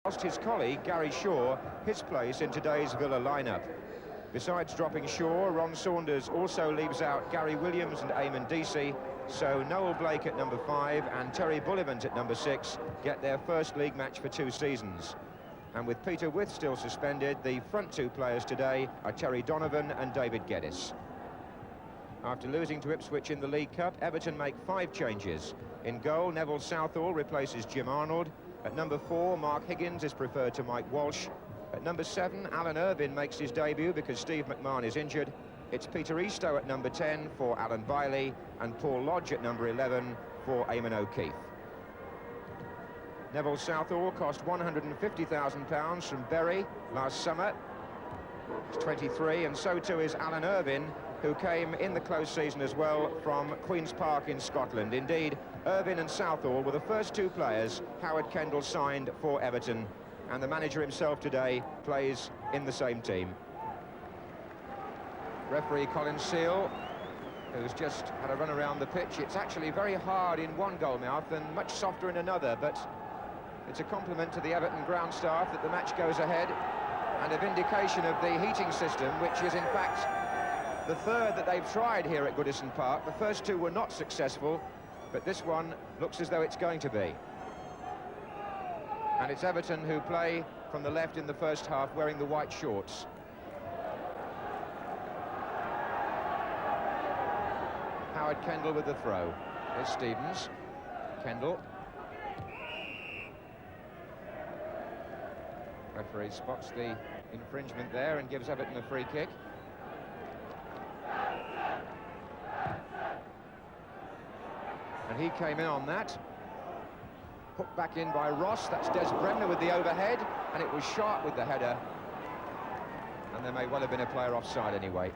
Lost his colleague, Gary Shaw, his place in today's Villa lineup. Besides dropping Shaw, Ron Saunders also leaves out Gary Williams and Eamon Deasy, so Noel Blake at number 5 and Terry Bullivant at number 6 get their first league match for 2 seasons. And with Peter With still suspended, the front 2 players today are Terry Donovan and David Geddes. After losing to Ipswich in the League Cup, Everton make 5 changes. In goal, Neville Southall replaces Jim Arnold. At number 4, Mark Higgins is preferred to Mike Walsh. At number 7, Alan Irvine makes his debut because Steve McMahon is injured. It's Peter Eastoe at number 10 for Alan Bailey and Paul Lodge at number 11 for Eamon O'Keefe. Neville Southall cost £150,000 from Bury last summer. He's 23, and so too is Alan Irvine, who came in the close season as well from Queen's Park in Scotland. Indeed, Irvine and Southall were the first 2 players Howard Kendall signed for Everton, and the manager himself today plays in the same team. Referee Colin Seal, who's just had a run around the pitch. It's actually very hard in one goalmouth and much softer in another, but it's a compliment to the Everton ground staff that the match goes ahead, and a vindication of the heating system, which is in fact the third that they've tried here at Goodison Park. The first 2 were not successful, but this one looks as though it's going to be. And it's Everton who play from the left in the first half, wearing the white shorts. Howard Kendall with the throw. Here's Stevens. Kendall. Referee spots the infringement there and gives Everton a free kick. And he came in on that. Hooked back in by Ross. That's Des Bremner with the overhead, and it was Sharp with the header. And there may well have been a player offside anyway.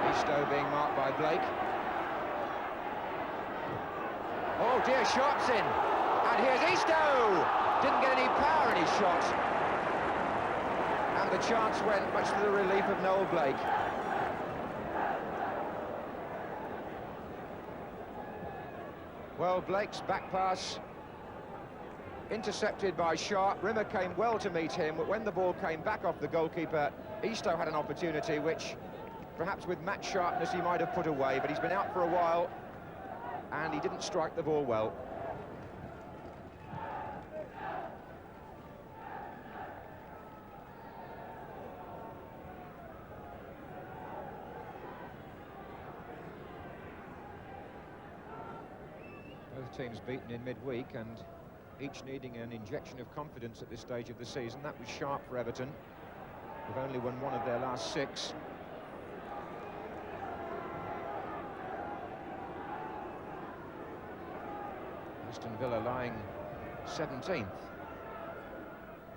Eastoe being marked by Blake. Oh dear, Sharp's in. And here's Eastoe! Didn't get any power in his shot. And the chance went much to the relief of Noel Blake. Well, Blake's back pass intercepted by Sharp. Rimmer came well to meet him, but when the ball came back off the goalkeeper, Eastoe had an opportunity which perhaps with match sharpness he might have put away, but he's been out for a while and he didn't strike the ball well. Both teams beaten in midweek and each needing an injection of confidence at this stage of the season. That was Sharp for Everton. They've only won 1 of their last 6. Aston Villa lying 17th.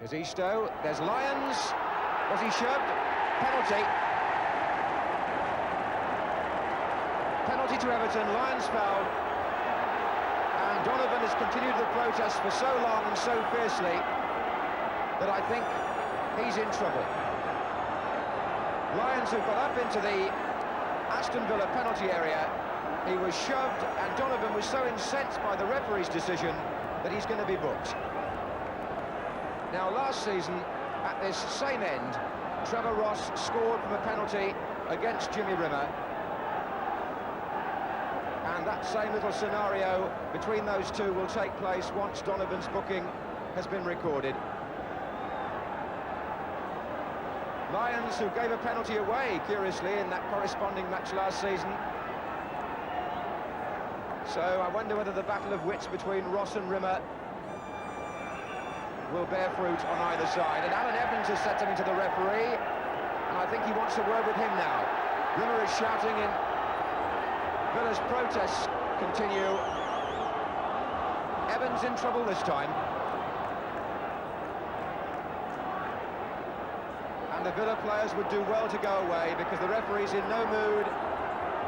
Here's Eastoe. There's Lyons. Was he shoved? Penalty. Penalty to Everton. Lyons fouled. And Donovan has continued the protest for so long and so fiercely that I think he's in trouble. Lyons, who got up into the Aston Villa penalty area, he was shoved, and Donovan was so incensed by the referee's decision that he's going to be booked. Now, last season, at this same end, Trevor Ross scored from a penalty against Jimmy Rimmer. And that same little scenario between those 2 will take place once Donovan's booking has been recorded. Lyons, who gave a penalty away, curiously, in that corresponding match last season. So I wonder whether the battle of wits between Ross and Rimmer will bear fruit on either side. And Alan Evans has said something to the referee, and I think he wants a word with him now. Rimmer is shouting in. Villa's protests continue. Evans in trouble this time. And the Villa players would do well to go away because the referee's in no mood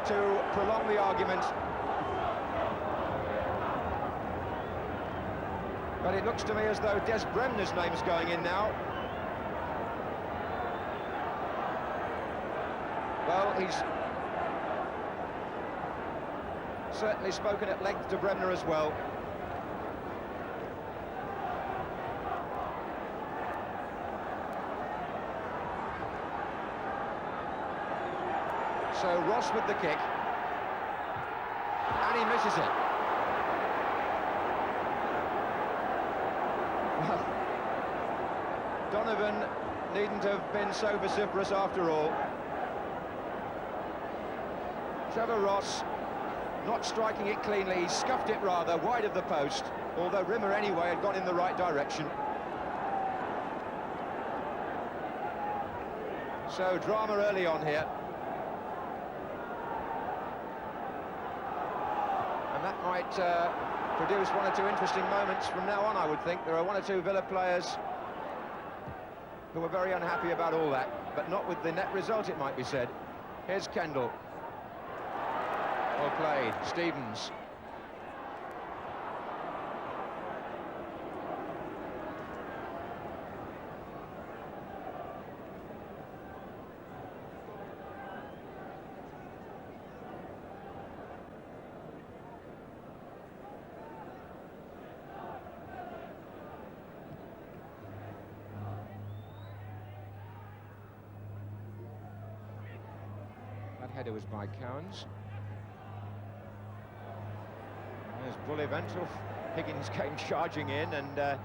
to prolong the argument. But it looks to me as though Des Bremner's name's going in now. Well, he's certainly spoken at length to Bremner as well. So Ross with the kick, and he misses it. Well, Donovan needn't have been so vociferous after all. Trevor Ross not striking it cleanly, he scuffed it rather wide of the post, although Rimmer anyway had gone in the right direction. So drama early on here. And that might produce one or two interesting moments from now on, I would think. There are one or two Villa players who are very unhappy about all that, but not with the net result, it might be said. Here's Kendall. Well played, Stevens. That header was by Cowans. There's Bullivant. Higgins came charging in, and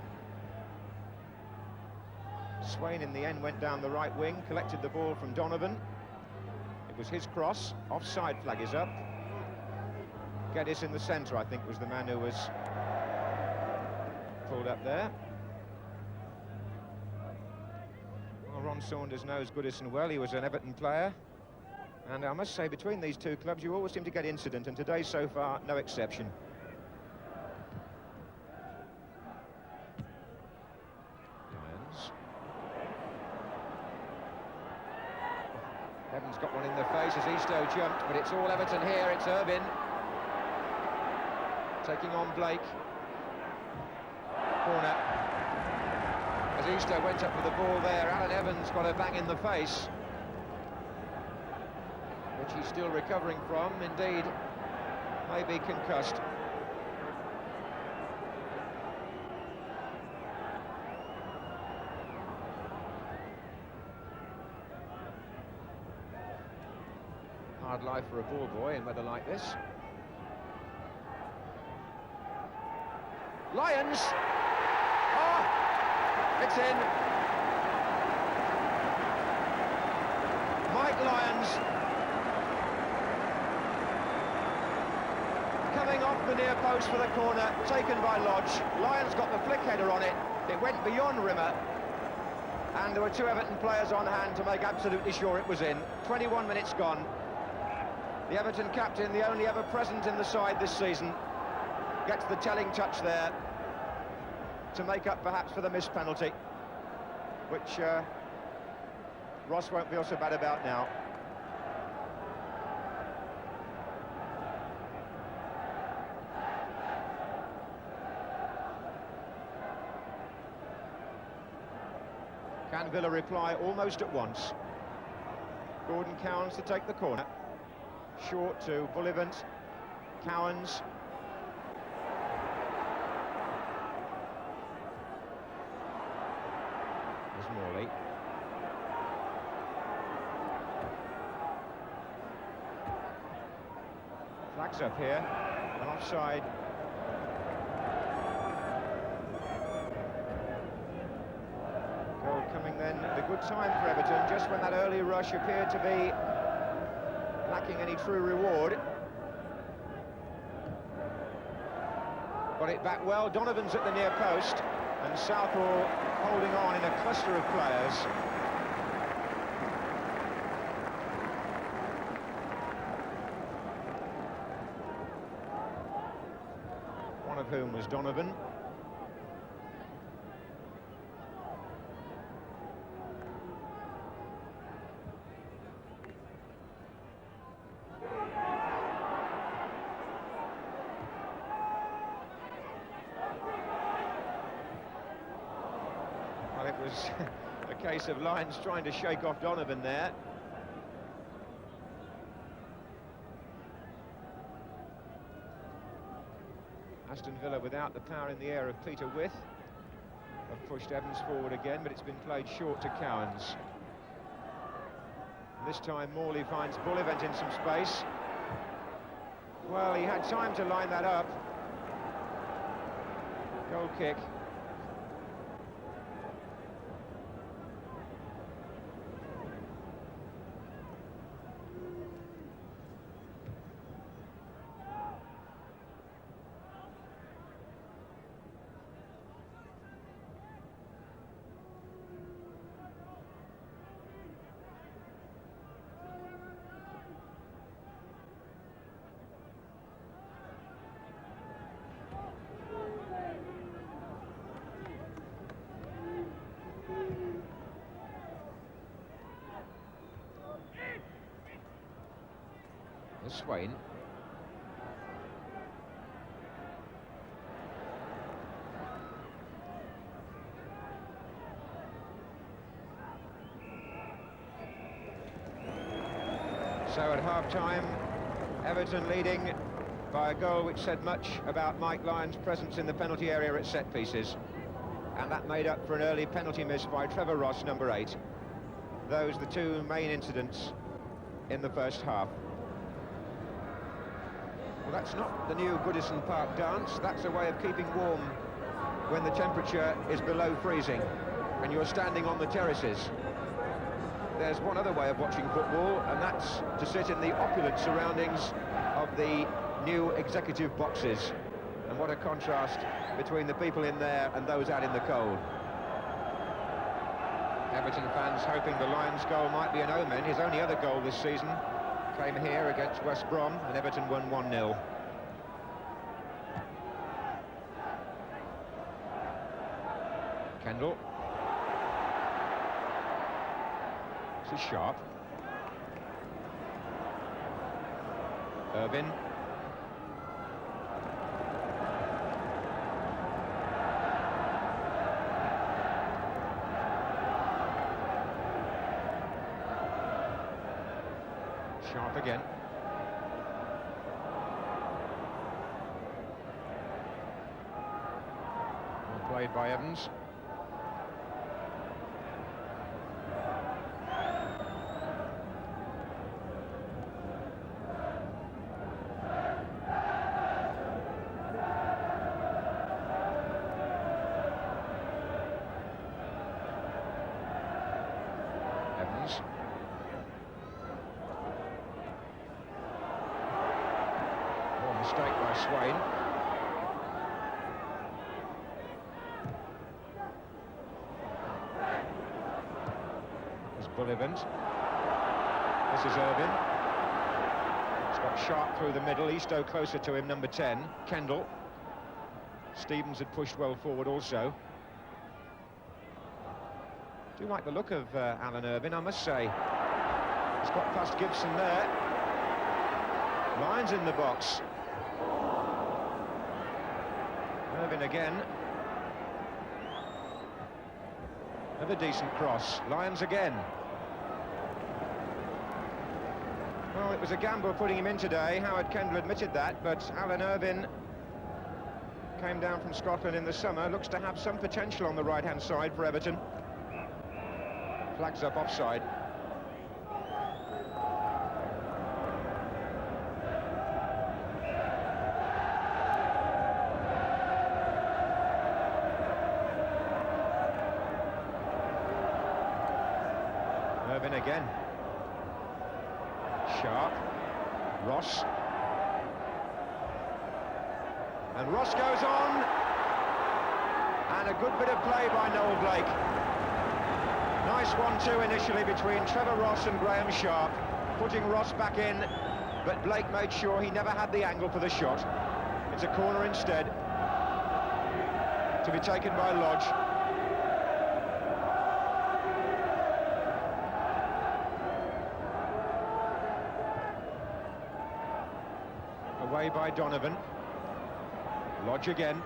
Swain in the end went down the right wing, collected the ball from Donovan. It was his cross. Offside flag is up. Geddes in the centre, I think, was the man who was pulled up there. Well, Ron Saunders knows Goodison well. He was an Everton player. And I must say, between these two clubs, you always seem to get incident, and today, so far, no exception. Evans got one in the face as Eastoe jumped, but it's all Everton here. It's Irvine taking on Blake. Corner. As Eastoe went up with the ball there, Alan Evans got a bang in the face, which he's still recovering from. Indeed, maybe concussed. Hard life for a ball boy in weather like this. Lyons! Oh! It's in! Mike Lyons coming off the near post for the corner, taken by Lodge. Lyons got the flick header on it. It went beyond Rimmer. And there were two Everton players on hand to make absolutely sure it was in. 21 minutes gone. The Everton captain, the only ever present in the side this season, gets the telling touch there to make up perhaps for the missed penalty, which Ross won't feel so bad about now. Can Villa reply almost at once? Gordon Cowans to take the corner. Short to Bullivant. Cowans. There's Morley. Flags up here. An offside. Goal coming then at a good time for Everton, just when that early rush appeared to be lacking any true reward. Got it back well. Donovan's at the near post, and Southall holding on in a cluster of players. One of whom was Donovan. It was a case of Lyons trying to shake off Donovan there. Aston Villa, without the power in the air of Peter With, have pushed Evans forward again, but it's been played short to Cowans. This time Morley finds Bullivant in some space. Well, he had time to line that up. Goal kick. Swain. So at half-time, Everton leading by a goal which said much about Mike Lyon's presence in the penalty area at set pieces. And that made up for an early penalty miss by Trevor Ross, number 8. Those are the two main incidents in the first half. Well, that's not the new Goodison Park dance. That's a way of keeping warm when the temperature is below freezing and you're standing on the terraces. There's one other way of watching football, and that's to sit in the opulent surroundings of the new executive boxes. And what a contrast between the people in there and those out in the cold. Everton fans hoping the Lions' goal might be an omen. His only other goal this season came here against West Brom, and Everton won 1-0. Kendall. This is Sharp. Irvin. Sharp again. Well played by Evans. Evans. Mistake by Swain. There's Bullivant. This is Irvin. It's got Sharp through the middle. Eastoe closer to him, number 10. Kendall. Stevens had pushed well forward also. Do like the look of Alan Irvin, I must say. He's got past Gibson there. Lyons in the box. Irvin again. Another decent cross. Lyons again. Well, it was a gamble putting him in today. Howard Kendall admitted that, but Alan Irvin came down from Scotland in the summer. Looks to have some potential on the right-hand side for Everton. Flags up offside. Irvin again. Sharp. Ross. And Ross goes on. And a good bit of play by Noel Blake. Nice 1-2 initially between Trevor Ross and Graham Sharp, putting Ross back in, but Blake made sure he never had the angle for the shot. It's a corner instead, to be taken by Lodge. Away by Donovan. Lodge again.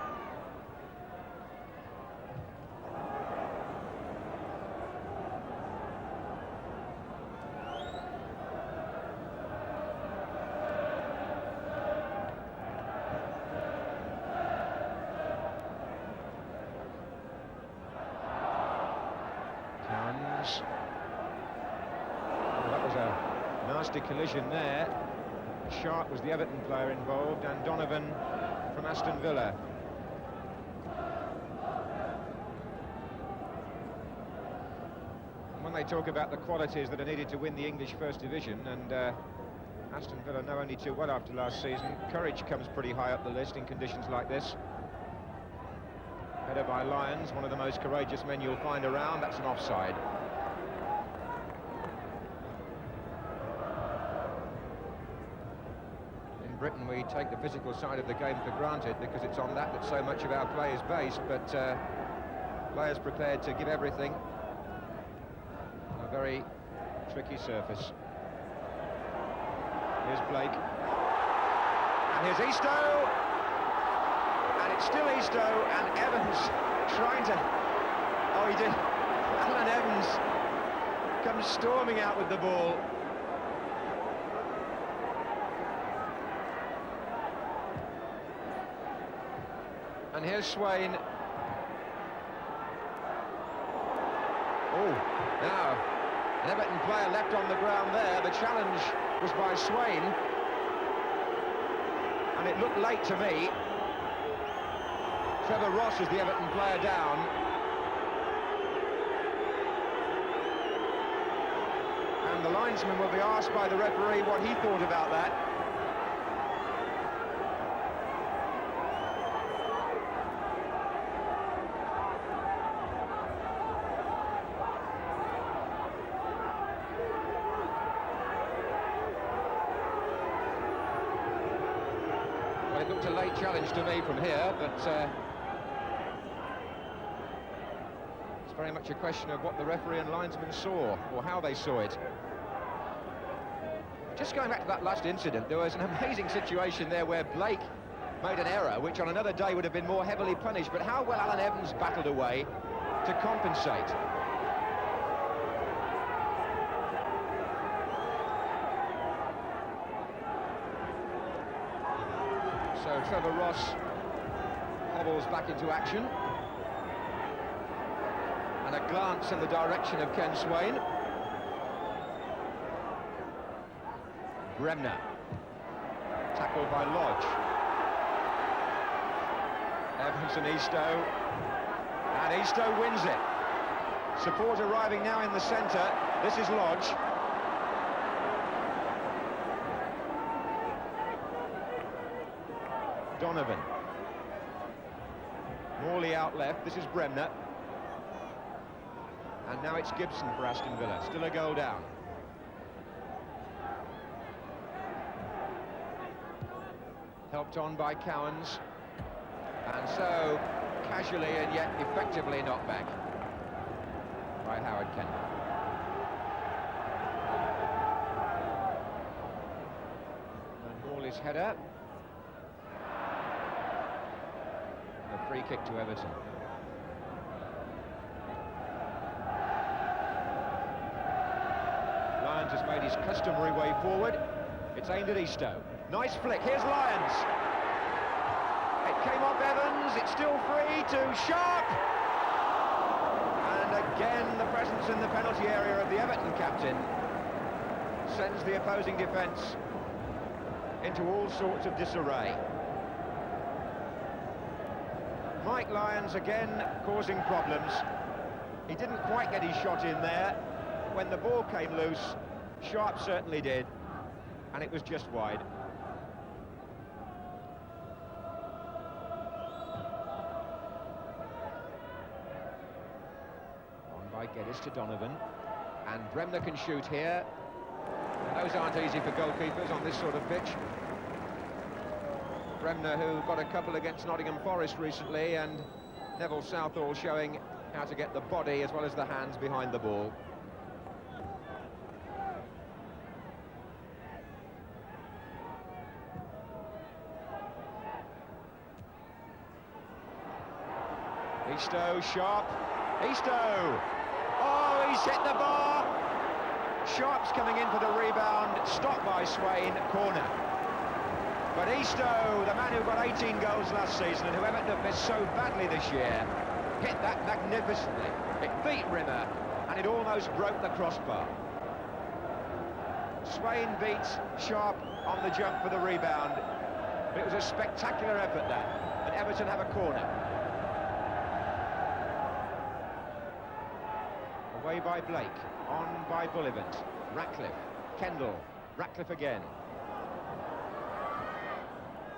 Evans. Well, that was a nasty collision there. Sharp was the Everton player involved, and Donovan from Aston Villa. And when they talk about the qualities that are needed to win the English First Division, and Aston Villa know only too well after last season, courage comes pretty high up the list in conditions like this. Header by Lyons, one of the most courageous men you'll find around. That's an offside. In Britain, we take the physical side of the game for granted because it's on that so much of our play is based, but players prepared to give everything on a very tricky surface. Here's Blake. And here's Eastoe. And it's still Eastoe, and Evans trying to... Oh, he did. Alan Evans comes storming out with the ball. And here's Swain. Oh, now, an Everton player left on the ground there. The challenge was by Swain. And it looked late to me. Trevor Ross is the Everton player down. And the linesman will be asked by the referee what he thought about that. Well, it looked a late challenge to me from here, but it's very much a question of what the referee and linesman saw, or how they saw it. Just going back to that last incident, there was an amazing situation there where Blake made an error, which on another day would have been more heavily punished, but how well Alan Evans battled away to compensate. So Trevor Ross hobbles back into action. And a glance in the direction of Ken Swain. Bremner. Tackled by Lodge. Evans and Eastoe. And Eastoe wins it. Support arriving now in the centre. This is Lodge. Donovan. Morley out left. This is Bremner. And now it's Gibson for Aston Villa. Still a goal down. Helped on by Cowans. And so, casually and yet effectively knocked back by Howard Kent. And Morley's header. And a free kick to Everton. Lyons has made his customary way forward. It's aimed at Eastoe. Nice flick, here's Lyons. It came off Evans, it's still free to Sharp. And again, the presence in the penalty area of the Everton captain sends the opposing defence into all sorts of disarray. Mike Lyons again causing problems. He didn't quite get his shot in there. When the ball came loose, Sharp certainly did, and it was just wide. On by Geddes to Donovan, and Bremner can shoot here. And those aren't easy for goalkeepers on this sort of pitch. Bremner, who got a couple against Nottingham Forest recently, and Neville Southall showing how to get the body as well as the hands behind the ball. Eastoe, Sharp, Eastoe! Oh, he's hit the bar! Sharp's coming in for the rebound, stopped by Swain, corner. But Eastoe, the man who got 18 goals last season and who Everton have missed so badly this year, hit that magnificently. It beat Rimmer, and it almost broke the crossbar. Swain beats Sharp on the jump for the rebound. But it was a spectacular effort, that, and Everton have a corner. Away by Blake, on by Bullivant, Ratcliffe, Kendall, Ratcliffe again.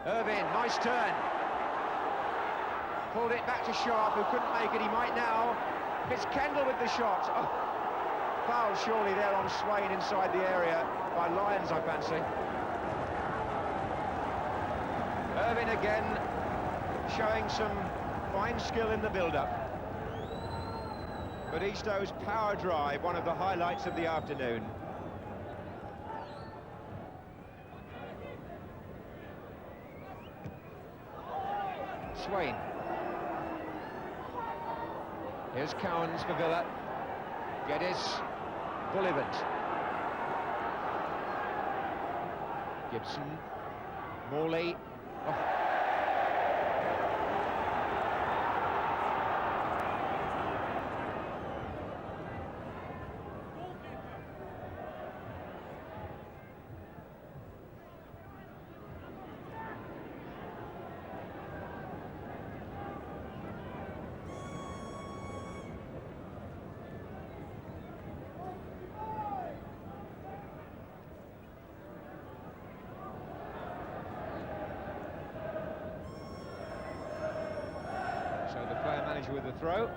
Irvine, nice turn. Pulled it back to Sharp, who couldn't make it. He might now. It's Kendall with the shot. Oh, foul surely there on Swain inside the area by Lyons, I fancy. Irvine again showing some fine skill in the build-up. But Eastow's power drive, one of the highlights of the afternoon. Swain. Here's Cowans for Villa. Geddes, Bullivant. Gibson, Morley. Oh. So the player manager with the throw.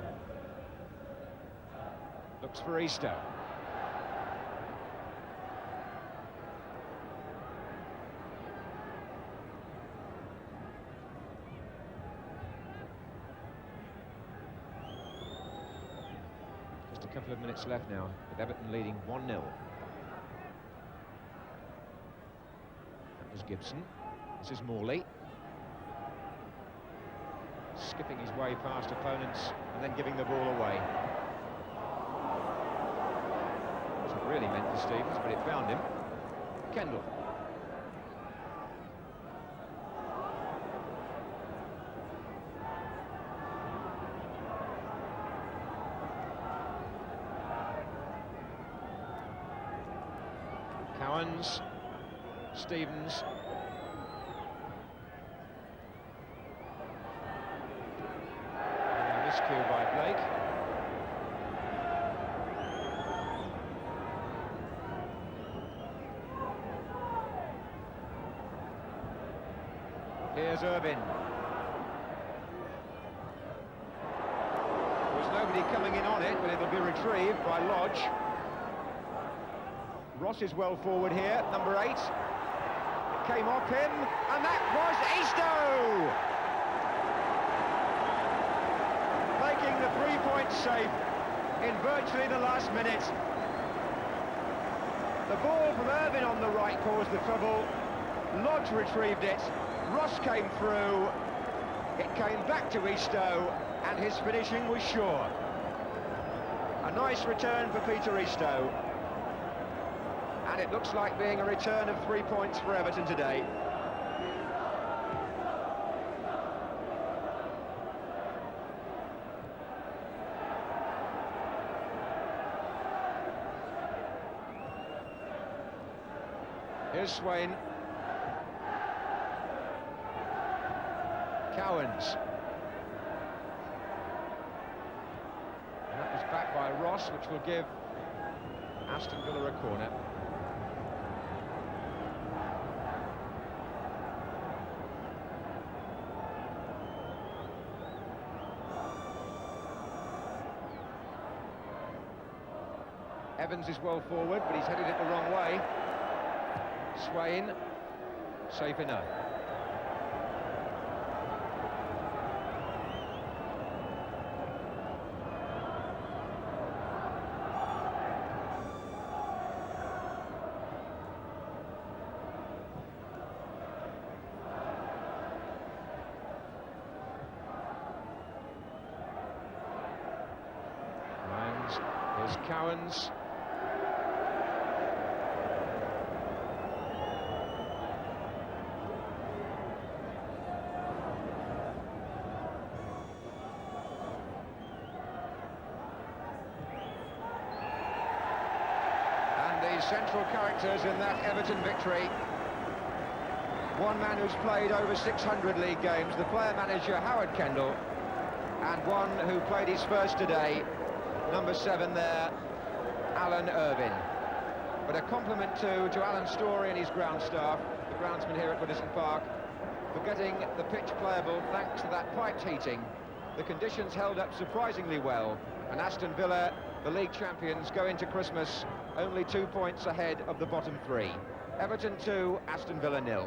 Looks for Eastow. Just a couple of minutes left now, with Everton leading 1-0. That was Gibson. This is Morley. Skipping his way past opponents and then giving the ball away. Wasn't really meant for Stevens, but it found him. Kendall. Cowans. Stevens. Miscue by Blake. Here's Irvine. There's nobody coming in on it, but it'll be retrieved by Lodge. Ross is well forward here, number 8. It came off him, and that was Eastow! Making the 3-point safe in virtually the last minute. The ball from Irvine on the right caused the trouble. Lodge retrieved it. Ross came through. It came back to Eastow, and his finishing was sure. A nice return for Peter Eastow. And it looks like being a return of 3 points for Everton today. Here's Swain. Cowans. And that was back by Ross, which will give Aston Villa a corner. Evans is well forward, but he's headed it the wrong way. Swain, safe enough. Lyons, here's Cowans. the central characters in that Everton victory. One man who's played over 600 league games, the player-manager Howard Kendall, and one who played his first today, number 7 there, Alan Irvine. But a compliment to Alan Storey and his ground staff, the groundsman here at Goodison Park, for getting the pitch playable thanks to that piped heating. The conditions held up surprisingly well, and Aston Villa, the league champions, go into Christmas only 2 points ahead of the bottom 3. Everton 2, Aston Villa 0.